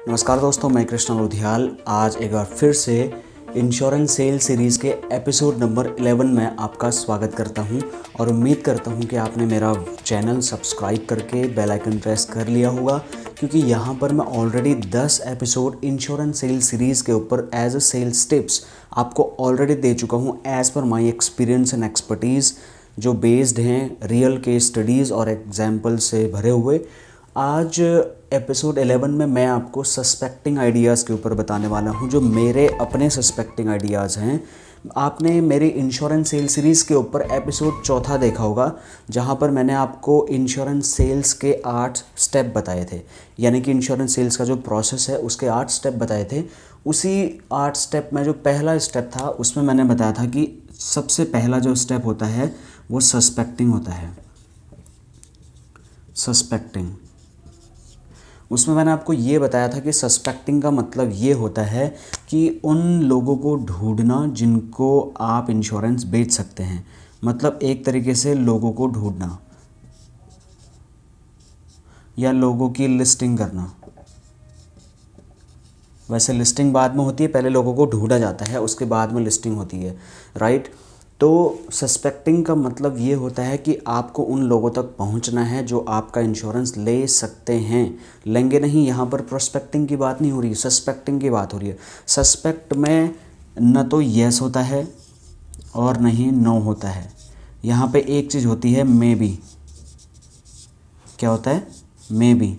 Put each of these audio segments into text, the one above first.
नमस्कार दोस्तों, मैं कृष्णा लोधियाल आज एक बार फिर से इंश्योरेंस सेल सीरीज़ के एपिसोड नंबर 11 में आपका स्वागत करता हूं और उम्मीद करता हूं कि आपने मेरा चैनल सब्सक्राइब करके बेल आइकन प्रेस कर लिया होगा, क्योंकि यहां पर मैं already 10 episode insurance sale series के ऊपर एज अ सेल्स टिप्स आपको ऑलरेडी दे चुका हूं as per my experience and expertise, जो बेस्ड हैं रियल केस स्टडीज़ और एग्जाम्पल से भरे हुए। आज एपिसोड 11 में मैं आपको सस्पेक्टिंग आइडियाज़ के ऊपर बताने वाला हूं, जो मेरे अपने सस्पेक्टिंग आइडियाज़ हैं। आपने मेरी इंश्योरेंस सेल सीरीज़ के ऊपर एपिसोड 4 देखा होगा, जहां पर मैंने आपको इंश्योरेंस सेल्स के 8 स्टेप बताए थे, यानी कि इंश्योरेंस सेल्स का जो प्रोसेस है उसके 8 स्टेप बताए थे। उसी 8 स्टेप में जो पहला स्टेप था उसमें मैंने बताया था कि सबसे पहला जो स्टेप होता है वो सस्पेक्टिंग होता है। सस्पेक्टिंग, उसमें मैंने आपको ये बताया था कि सस्पेक्टिंग का मतलब ये होता है कि उन लोगों को ढूंढना जिनको आप इंश्योरेंस बेच सकते हैं। मतलब एक तरीके से लोगों को ढूंढना या लोगों की लिस्टिंग करना। वैसे लिस्टिंग बाद में होती है, पहले लोगों को ढूंढा जाता है, उसके बाद में लिस्टिंग होती है, राइट। तो सस्पेक्टिंग का मतलब ये होता है कि आपको उन लोगों तक पहुंचना है जो आपका इंश्योरेंस ले सकते हैं। लेंगे नहीं, यहाँ पर प्रोस्पेक्टिंग की बात नहीं हो रही, सस्पेक्टिंग की बात हो रही है। सस्पेक्ट में न तो येस होता है और न ही नो होता है। यहाँ पे एक चीज़ होती है मे बी। क्या होता है? May be.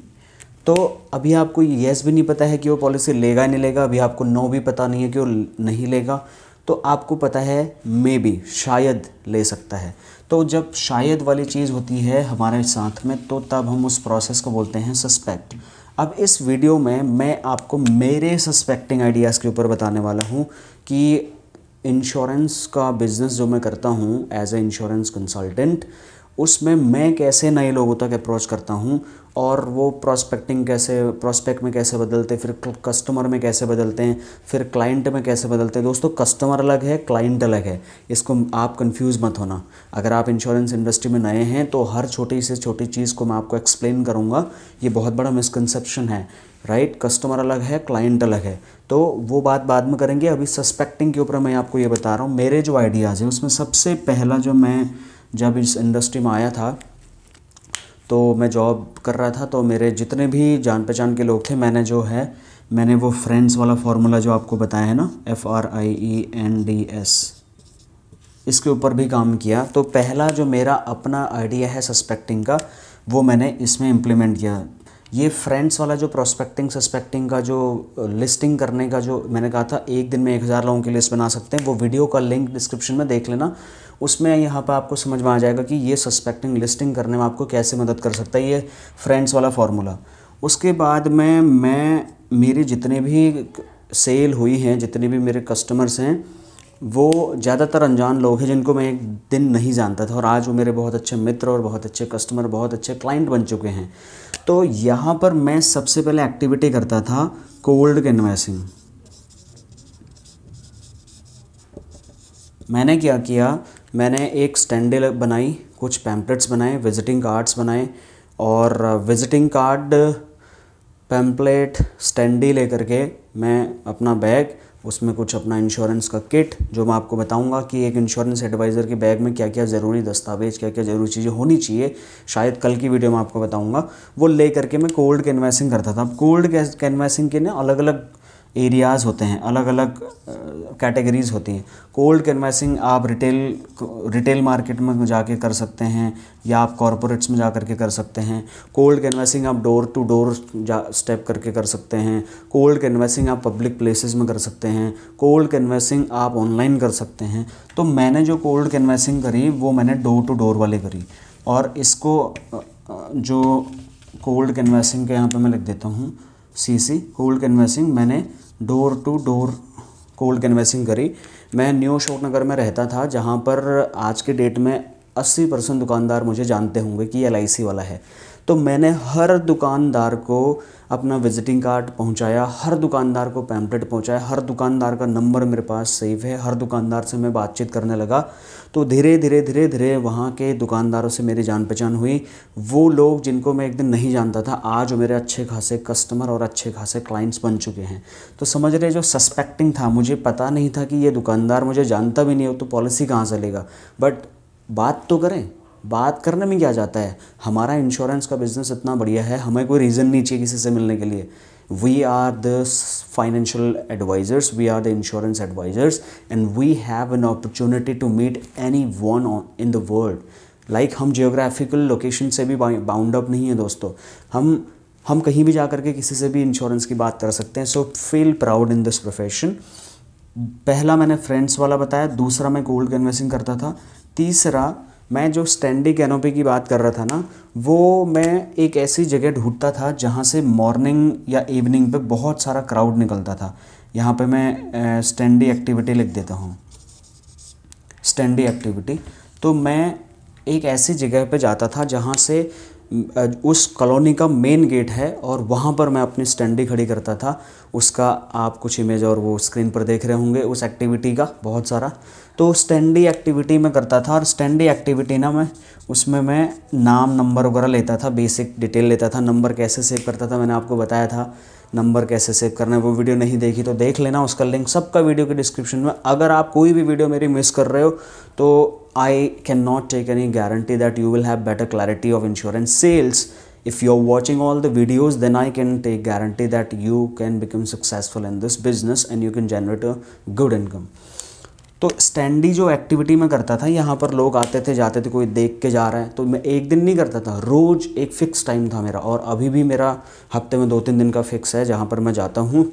तो अभी आपको येस भी नहीं पता है कि वो पॉलिसी लेगा नहीं लेगा, अभी आपको नो भी पता नहीं है कि वो नहीं लेगा, तो आपको पता है मे बी, शायद ले सकता है। तो जब शायद वाली चीज़ होती है हमारे साथ में, तो तब हम उस प्रोसेस को बोलते हैं सस्पेक्ट। अब इस वीडियो में मैं आपको मेरे सस्पेक्टिंग आइडियाज़ के ऊपर बताने वाला हूँ कि इंश्योरेंस का बिज़नेस जो मैं करता हूँ एज ए इंश्योरेंस कंसल्टेंट, उसमें मैं कैसे नए लोगों तक अप्रोच करता हूँ और वो प्रोस्पेक्टिंग कैसे, प्रोस्पेक्ट में कैसे बदलते, फिर कस्टमर में कैसे बदलते हैं, फिर क्लाइंट में कैसे बदलते हैं। दोस्तों, कस्टमर अलग है, क्लाइंट अलग है, इसको आप कंफ्यूज मत होना। अगर आप इंश्योरेंस इंडस्ट्री में नए हैं तो हर छोटी से छोटी चीज़ को मैं आपको एक्सप्लेन करूँगा। ये बहुत बड़ा मिसकंसेप्शन है, राइट। कस्टमर अलग है, क्लाइंट अलग है, तो वो बात बाद में करेंगे। अभी सस्पेक्टिंग के ऊपर मैं आपको ये बता रहा हूँ मेरे जो आइडियाज़ हैं उसमें सबसे पहला, जो मैं जब इस इंडस्ट्री में आया था तो मैं जॉब कर रहा था, तो मेरे जितने भी जान पहचान के लोग थे, मैंने वो फ्रेंड्स वाला फार्मूला जो आपको बताया है ना, FRIENDS, इसके ऊपर भी काम किया। तो पहला जो मेरा अपना आइडिया है सस्पेक्टिंग का, वो मैंने इसमें इम्प्लीमेंट किया। ये फ्रेंड्स वाला जो प्रोस्पेक्टिंग सस्पेक्टिंग का जो लिस्टिंग करने का जो मैंने कहा था, एक दिन में 1000 लोगों की लिस्ट बना सकते हैं, वो वीडियो का लिंक डिस्क्रिप्शन में देख लेना। उसमें यहाँ पर आपको समझ में आ जाएगा कि ये सस्पेक्टिंग लिस्टिंग करने में आपको कैसे मदद कर सकता है, ये फ्रेंड्स वाला फार्मूला। उसके बाद में मैं मेरी जितने भी सेल हुई हैं, जितने भी मेरे कस्टमर्स हैं, वो ज़्यादातर अनजान लोग हैं जिनको मैं एक दिन नहीं जानता था, और आज वो मेरे बहुत अच्छे मित्र और बहुत अच्छे कस्टमर, बहुत अच्छे क्लाइंट बन चुके हैं। तो यहाँ पर मैं सबसे पहले एक्टिविटी करता था कोल्ड कैनवासिंग। मैंने क्या किया, मैंने एक स्टैंडे बनाई, कुछ पैम्पलेट्स बनाए, विजिटिंग कार्ड्स बनाए, और विजिटिंग कार्ड, पैम्पलेट, स्टैंडी लेकर के मैं अपना बैग, उसमें कुछ अपना इंश्योरेंस का किट, जो मैं आपको बताऊंगा कि एक इंश्योरेंस एडवाइज़र के बैग में क्या क्या ज़रूरी दस्तावेज़, क्या क्या ज़रूरी चीज़ें होनी चाहिए, शायद कल की वीडियो में आपको बताऊंगा, वो ले करके मैं कोल्ड कैनवासिंग करता था। अब कोल्ड कैनवासिंग के ना अलग अलग एरियाज़ होते हैं, अलग अलग कैटेगरीज़ होती हैं। कोल्ड कैनवासिंग आप रिटेल मार्केट में जाके कर सकते हैं, या आप कॉरपोरेट्स में जा करके कर सकते हैं। कोल्ड कैनवासिंग आप डोर टू डोर स्टेप करके कर सकते हैं। कोल्ड कैनवासिंग आप पब्लिक प्लेसेस में कर सकते हैं। कोल्ड कैनवासिंग आप ऑनलाइन कर सकते हैं। तो मैंने जो कोल्ड कैनवासिंग करी वो मैंने डोर टू डोर वाली करी, और इसको जो कोल्ड कैनवासिंग के यहाँ पे मैं लिख देता हूँ CC, कोल्ड कैनवासिंग मैंने door to door cold canvassing करी। मैं न्यू अशोक नगर में रहता था, जहाँ पर आज के डेट में 80% दुकानदार मुझे जानते होंगे कि ये LIC वाला है। तो मैंने हर दुकानदार को अपना विजिटिंग कार्ड पहुंचाया, हर दुकानदार को पैम्पलेट पहुंचाया, हर दुकानदार का नंबर मेरे पास सेव है, हर दुकानदार से मैं बातचीत करने लगा। तो धीरे धीरे धीरे धीरे वहाँ के दुकानदारों से मेरी जान पहचान हुई। वो लोग जिनको मैं एक दिन नहीं जानता था, आज वो मेरे अच्छे खासे कस्टमर और अच्छे खासे क्लाइंट्स बन चुके हैं। तो समझ रहे, जो सस्पेक्टिंग था, मुझे पता नहीं था कि ये दुकानदार मुझे जानता भी नहीं हो तो पॉलिसी कहाँ से लेगा, बट बात तो करें। बात करने में क्या जाता है, हमारा इंश्योरेंस का बिज़नेस इतना बढ़िया है, हमें कोई रीज़न नहीं चाहिए किसी से मिलने के लिए। We are the financial advisors, we are the insurance advisors, and we have an opportunity to meet any one in the world. Like हम जियोग्राफिकल लोकेशन से भी बाउंड अप नहीं है दोस्तों, हम कहीं भी जा कर के किसी से भी इंश्योरेंस की बात कर सकते हैं। So feel proud in this profession. पहला मैंने फ्रेंड्स वाला बताया, दूसरा मैं गोल्ड कन्वेंसिंग करता था, तीसरा मैं जो स्टैंडिंग कैनोपी की बात कर रहा था ना, वो मैं एक ऐसी जगह ढूंढता था जहाँ से मॉर्निंग या इवनिंग पे बहुत सारा क्राउड निकलता था। यहाँ पे मैं स्टैंडी एक्टिविटी लिख देता हूँ, स्टैंडी एक्टिविटी। तो मैं एक ऐसी जगह पे जाता था जहाँ से उस कॉलोनी का मेन गेट है और वहाँ पर मैं अपनी स्टैंडी खड़ी करता था। उसका आप कुछ इमेज और वो स्क्रीन पर देख रहे होंगे उस एक्टिविटी का बहुत सारा। तो स्टैंडी एक्टिविटी में करता था, और स्टैंडी एक्टिविटी ना मैं उसमें मैं नाम नंबर वगैरह लेता था, बेसिक डिटेल लेता था। नंबर कैसे सेव करता था मैंने आपको बताया था, नंबर कैसे सेव करना है। वो वीडियो नहीं देखी तो देख लेना, उसका लिंक सबका वीडियो के डिस्क्रिप्शन में। अगर आप कोई भी वीडियो मेरी मिस कर रहे हो तो I can not take any guarantee that you will have better clarity of insurance sales. If you are watching all the videos, then I can take guarantee that you can become successful in this business and you can generate a good income. तो standi जो activity में करता था, यहाँ पर लोग आते थे जाते थे, कोई देख के जा रहा है, तो मैं एक दिन नहीं करता था, रोज़ एक फ़िक्स टाइम था मेरा। और अभी भी मेरा हफ्ते में 2-3 दिन का फ़िक्स है जहाँ पर मैं जाता हूँ।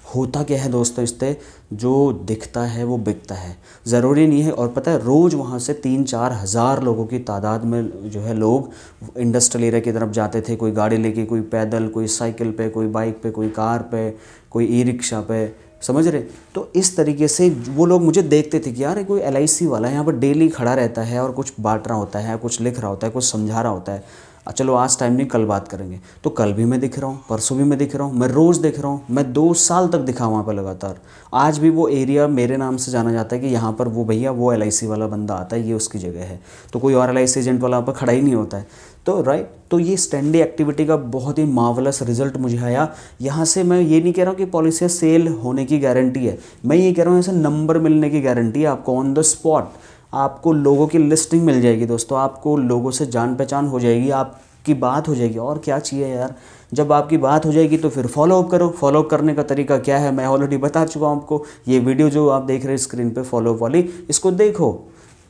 होता क्या है दोस्तों, इससे जो दिखता है वो बिकता है, ज़रूरी नहीं है। और पता है, रोज़ वहाँ से 3-4 हज़ार लोगों की तादाद में जो है लोग इंडस्ट्रियल एरिया की तरफ जाते थे। कोई गाड़ी लेके, कोई पैदल, कोई साइकिल पे, कोई बाइक पे, कोई कार पे, कोई ई रिक्शा पे, समझ रहे। तो इस तरीके से वो लोग मुझे देखते थे कि यार ये कोई LIC वाला है, यहाँ पर डेली खड़ा रहता है और कुछ बांट रहा होता है, कुछ लिख रहा होता है, कुछ समझा रहा होता है। चलो आज टाइम नहीं, कल बात करेंगे। तो कल भी मैं दिख रहा हूँ, परसों भी मैं दिख रहा हूँ, मैं रोज़ दिख रहा हूँ। मैं 2 साल तक दिखा वहाँ पर लगातार। आज भी वो एरिया मेरे नाम से जाना जाता है कि यहाँ पर वो भैया वो LIC वाला बंदा आता है, ये उसकी जगह है। तो कोई और LIC एजेंट वाला वहाँ पर खड़ा ही नहीं होता है। तो राइट, तो ये स्टैंडी एक्टिविटी का बहुत ही मार्वलस रिजल्ट मुझे आया। यहाँ से मैं ये नहीं कह रहा हूँ कि पॉलिसी सेल होने की गारंटी है, मैं ये कह रहा हूँ ऐसे नंबर मिलने की गारंटी है आपको ऑन द स्पॉट। आपको लोगों की लिस्टिंग मिल जाएगी दोस्तों, आपको लोगों से जान पहचान हो जाएगी, आपकी बात हो जाएगी। और क्या चाहिए यार, जब आपकी बात हो जाएगी तो फिर फॉलोअप करो। फॉलोअप करने का तरीका क्या है मैं ऑलरेडी बता चुका हूँ आपको। ये वीडियो जो आप देख रहे हैं स्क्रीन पे फॉलोअप वाली, इसको देखो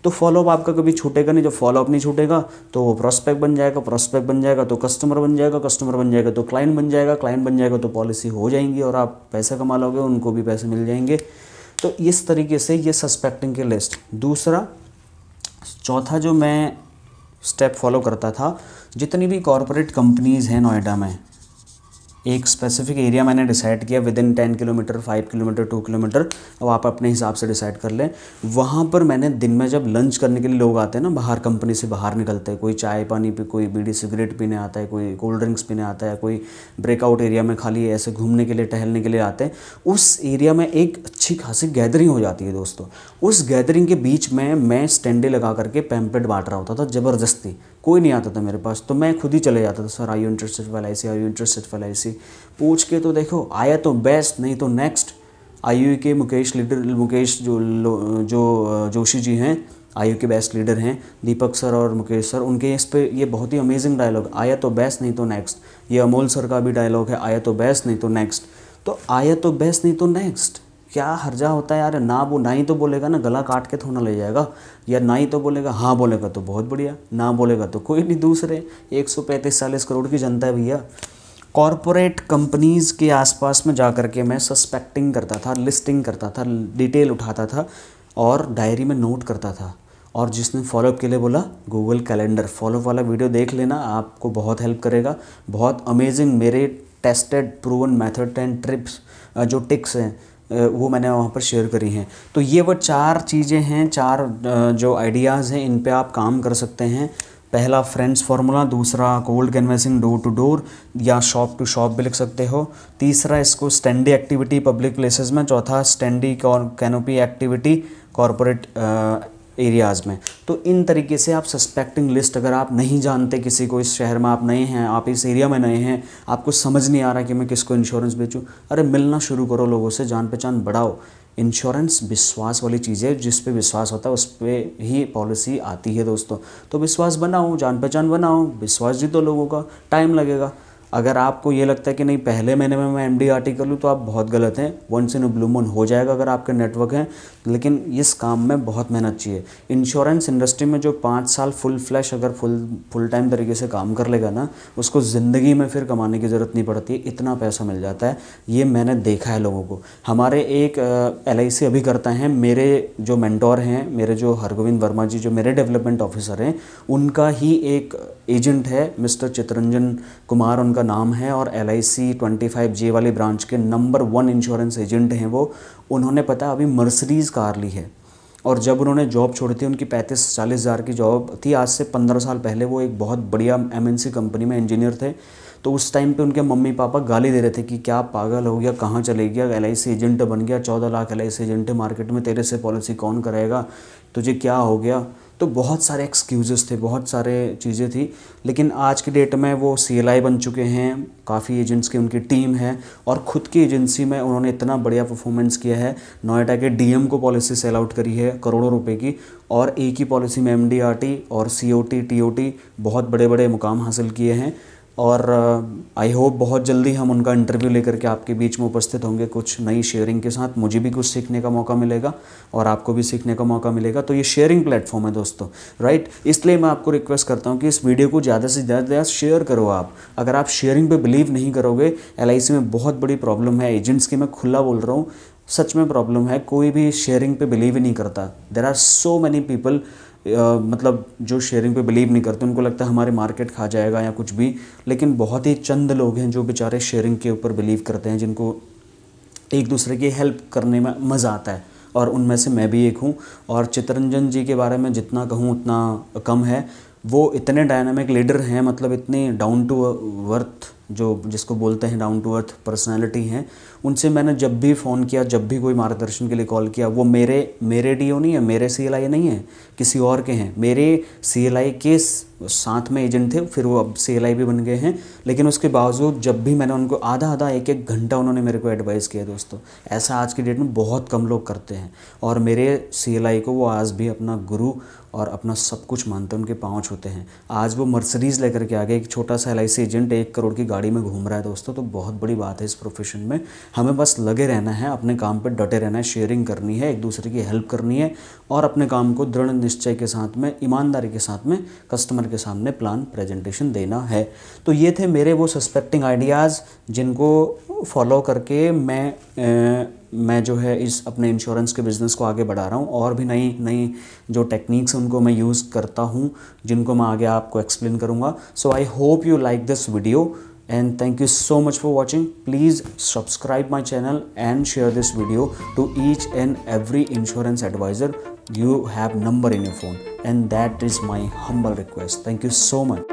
तो फॉलोअप आपका कभी छूटेगा नहीं। जब फॉलोअप नहीं छूटेगा तो वो प्रॉस्पेक्ट बन जाएगा, प्रॉस्पेक्ट बन जाएगा तो कस्टमर बन जाएगा, कस्टमर बन जाएगा तो क्लाइंट बन जाएगा, क्लाइंट बन जाएगा तो पॉलिसी हो जाएंगी और आप पैसे कमा लोगे, उनको भी पैसे मिल जाएंगे। तो इस तरीके से ये सस्पेक्टिंग की लिस्ट। दूसरा, चौथा जो मैं स्टेप फॉलो करता था, जितनी भी कॉरपोरेट कंपनीज़ हैं नोएडा में, एक स्पेसिफिक एरिया मैंने डिसाइड किया with in 10 kilometre, 5 kilometre, 2 kilometre, अब आप अपने हिसाब से डिसाइड कर लें। वहाँ पर मैंने दिन में जब लंच करने के लिए लोग आते हैं ना, बाहर कंपनी से बाहर निकलते हैं, कोई चाय पानी पे, कोई बीड़ी सिगरेट पीने आता है, कोई कोल्ड ड्रिंक्स पीने आता है, कोई ब्रेकआउट एरिया में खाली ऐसे घूमने के लिए, टहलने के लिए आते हैं। उस एरिया में एक अच्छी खासी गैदरिंग हो जाती है दोस्तों। उस गैदरिंग के बीच में मैं स्टैंडे लगा करके पैम्पलेट बांट रहा होता था ज़बरदस्ती। कोई नहीं आता था मेरे पास, तो मैं खुद ही चले जाता था, sir are you interested for LIC, are you interested for LIC, पूछ के तो देखो, आया तो बेस्ट, नहीं तो नेक्स्ट। IU के मुकेश जोशी जी हैं, IU के बेस्ट लीडर हैं, दीपक सर और मुकेश सर, उनके इस पे ये बहुत ही अमेजिंग डायलॉग, आया तो बेस्ट नहीं तो नेक्स्ट। ये अमोल सर का भी डायलॉग है, आया तो बेस्ट नहीं तो नेक्स्ट। तो आया तो बेस्ट नहीं तो नेक्स्ट, क्या हर्जा होता है यार। ना ही तो बोलेगा ना, गला काट के थोड़ा ले जाएगा, या ना ही तो बोलेगा, हाँ बोलेगा तो बहुत बढ़िया, ना बोलेगा तो कोई नहीं। दूसरे 135-40 करोड़ की जनता है भैया। कॉरपोरेट कंपनीज़ के आसपास में जा कर के मैं सस्पेक्टिंग करता था, लिस्टिंग करता था, डिटेल उठाता था और डायरी में नोट करता था। और जिसने फॉलोअप के लिए बोला, गूगल कैलेंडर फॉलोअप वाला वीडियो देख लेना, आपको बहुत हेल्प करेगा। बहुत अमेजिंग मेरे tested proven method and trips जो टिक्स हैं वो मैंने वहाँ पर शेयर करी हैं। तो ये वो 4 चीज़ें हैं, 4 जो आइडियाज़ हैं, इन पे आप काम कर सकते हैं। पहला फ्रेंड्स फार्मूला, दूसरा cold canvassing door to door या शॉप टू शॉप भी लिख सकते हो, तीसरा इसको स्टैंडी एक्टिविटी पब्लिक प्लेसेस में, चौथा standee canopy activity corporate areas में। तो इन तरीके से आप सस्पेक्टिंग लिस्ट, अगर आप नहीं जानते किसी को, इस शहर में आप नए हैं, आप इस एरिया में नए हैं, आपको समझ नहीं आ रहा कि मैं किसको इंश्योरेंस बेचूं, अरे मिलना शुरू करो लोगों से, जान पहचान बढ़ाओ। इंश्योरेंस विश्वास वाली चीज़ है, जिस पे विश्वास होता है उस पर ही पॉलिसी आती है दोस्तों। तो विश्वास बनाओ, जान पहचान बनाओ, विश्वास जीतो लोगों का, टाइम लगेगा। अगर आपको ये लगता है कि नहीं पहले महीने में मैं MDRT कर लूँ, तो आप बहुत गलत हैं। Once in a blue moon हो जाएगा अगर आपके नेटवर्क हैं, लेकिन इस काम में बहुत मेहनत चाहिए। इंश्योरेंस इंडस्ट्री में जो 5 साल फुल फ्लैश अगर फुल टाइम तरीके से काम कर लेगा ना, उसको ज़िंदगी में फिर कमाने की ज़रूरत नहीं पड़ती, इतना पैसा मिल जाता है। ये मैंने देखा है लोगों को। हमारे एक LIC अभी करता है, मेरे जो मेंटोर हैं, मेरे जो हरगोविंद वर्मा जी जो मेरे डेवलपमेंट ऑफिसर हैं, उनका ही एक एजेंट है, मिस्टर चितरंजन कुमार उनका नाम है, और LIC 25J वाली ब्रांच के नंबर 1 इंश्योरेंस एजेंट हैं वो। उन्होंने पता अभी मर्सिडीज़ कार ली है, और जब उन्होंने जॉब छोड़ी थी, उनकी 35-40 हज़ार की जॉब थी। आज से 15 साल पहले वो एक बहुत बढ़िया MNC कंपनी में इंजीनियर थे। तो उस टाइम पे उनके मम्मी पापा गाली दे रहे थे कि क्या पागल हो गया, कहाँ चले गया, LIC एजेंट बन गया, 14 लाख LIC एजेंट है मार्केट में, तेरे से पॉलिसी कौन कराएगा, तुझे क्या हो गया। तो बहुत सारे एक्सक्यूज़ेस थे, बहुत सारे चीज़ें थी। लेकिन आज की डेट में वो CLI बन चुके हैं, काफ़ी एजेंट्स की उनकी टीम है, और ख़ुद की एजेंसी में उन्होंने इतना बढ़िया परफॉर्मेंस किया है। नोएडा के DM को पॉलिसी सेल आउट करी है करोड़ों रुपए की, और एक ही पॉलिसी में MDRT और COT TOT बहुत बड़े बड़े मुकाम हासिल किए हैं। और आई होप बहुत जल्दी हम उनका इंटरव्यू लेकर के आपके बीच में उपस्थित होंगे कुछ नई शेयरिंग के साथ। मुझे भी कुछ सीखने का मौका मिलेगा और आपको भी सीखने का मौका मिलेगा। तो ये शेयरिंग प्लेटफॉर्म है दोस्तों, राइट। इसलिए मैं आपको रिक्वेस्ट करता हूँ कि इस वीडियो को ज़्यादा से ज़्यादा शेयर करो आप। अगर आप शेयरिंग पे बिलीव नहीं करोगे, LIC में बहुत बड़ी प्रॉब्लम है एजेंट्स की, मैं खुला बोल रहा हूँ, सच में प्रॉब्लम है। कोई भी शेयरिंग पे बिलीव ही नहीं करता। There are so many people मतलब जो शेयरिंग पे बिलीव नहीं करते, उनको लगता है हमारे मार्केट खा जाएगा या कुछ भी। लेकिन बहुत ही चंद लोग हैं जो बेचारे शेयरिंग के ऊपर बिलीव करते हैं, जिनको एक दूसरे की हेल्प करने में मज़ा आता है, और उनमें से मैं भी एक हूँ। और चितरंजन जी के बारे में जितना कहूँ उतना कम है। वो इतने डायनामिक लीडर हैं, मतलब इतने डाउन टू अर्थ, जो जिसको बोलते हैं डाउन टू अर्थ पर्सनैलिटी हैं। उनसे मैंने जब भी फ़ोन किया, जब भी कोई मार्गदर्शन के लिए कॉल किया, वो मेरे DO नहीं है, मेरे CLI नहीं है, किसी और के हैं। मेरे CLI के साथ में एजेंट थे, फिर वो अब CLI भी बन गए हैं। लेकिन उसके बावजूद जब भी मैंने उनको आधा एक घंटा उन्होंने मेरे को एडवाइस किया दोस्तों। ऐसा आज की डेट में बहुत कम लोग करते हैं, और मेरे CLI को वो आज भी अपना गुरु और अपना सब कुछ मानते हैं, उनके पाँव छूते हैं। आज वो मर्सिडीज़ लेकर के आ गए, एक छोटा सा LIC एजेंट 1 करोड़ की गाड़ी में घूम रहा है दोस्तों। तो बहुत बड़ी बात है इस प्रोफेशन में। हमें बस लगे रहना है, अपने काम पर डटे रहना है, शेयरिंग करनी है, एक दूसरे की हेल्प करनी है, और अपने काम को दृढ़ निश्चय के साथ में, ईमानदारी के साथ में कस्टमर के सामने प्लान प्रेजेंटेशन देना है। तो ये थे मेरे वो सस्पेक्टिंग आइडियाज़, जिनको फॉलो करके मैं जो है इस अपने इंश्योरेंस के बिज़नेस को आगे बढ़ा रहा हूँ। और भी नई जो टेक्निक्स उनको मैं यूज़ करता हूँ, जिनको मैं आगे आपको एक्सप्लेन करूँगा। So I hope you like this video and thank you so much for watching. Please subscribe my channel and share this video to each and every insurance advisor you have number in your phone, and that is my humble request. Thank you so much.